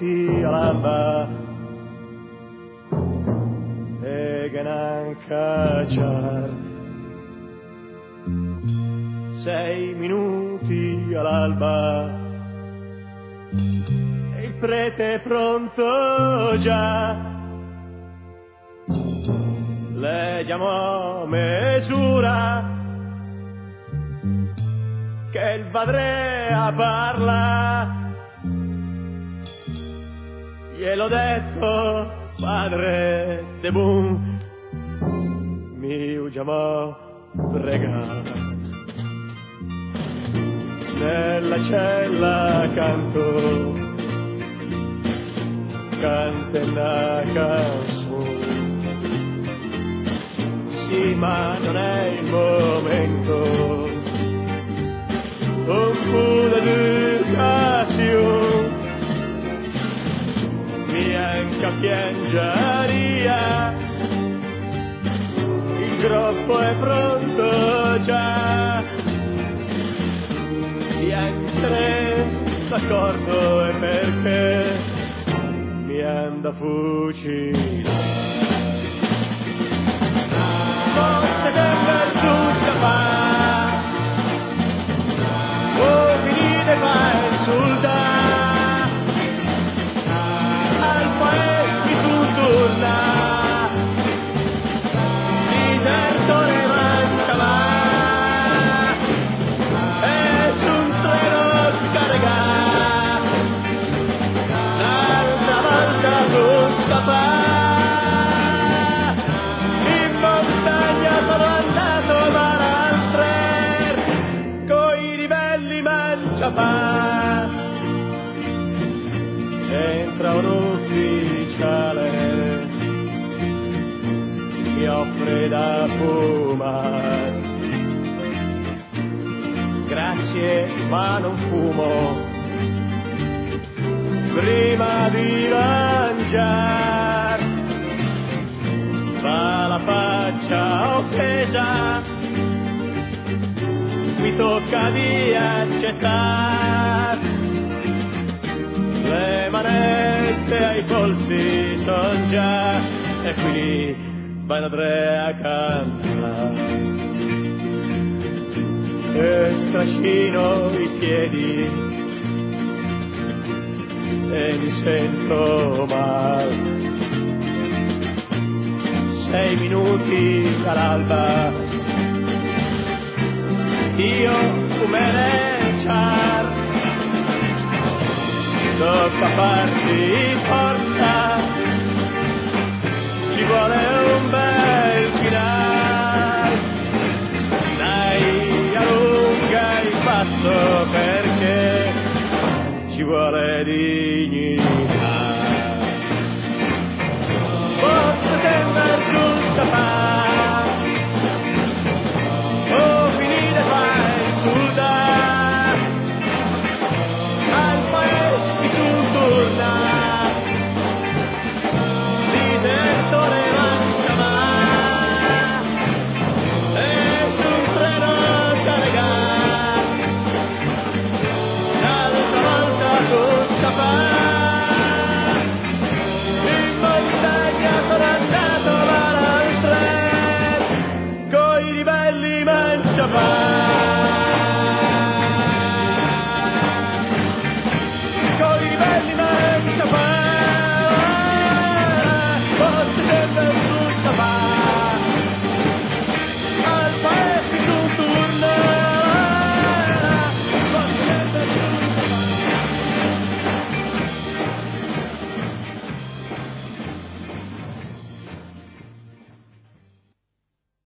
minuti all'alba e che non cacciar. 6 minuti all'alba e il prete è pronto già. Leggiamo misura che il padre parla. Gliel'ho detto, padre De Boom, mi chiamò pregare. Nella cella accanto canta una canzone. Sì, ma non è il momento. Un po' d'educazione bianca piangeria, il gruppo è pronto già. Diantre d'accordo è perché mi anda a fucilare. Forse che per tutta fa oh finire fa insultare al paese tu torna disertore manca va e su un treno scarica l'altra volta non scappa. In montagna sono andato ma l'altrer coi livelli mangia fa. Entra un ufficiale, mi offre da fumare. Grazie, ma non fumo. Prima di mangiare, fa la faccia offesa, mi tocca di accettare. Le manette ai polsi son già e qui vanno tre a cantare. E strascino i piedi e mi sento male. 6 minuti all'alba io umerecciar. Tocca farsi forza, ci vuole un bel finale. Dai, allunga il passo perché ci vuole dignità.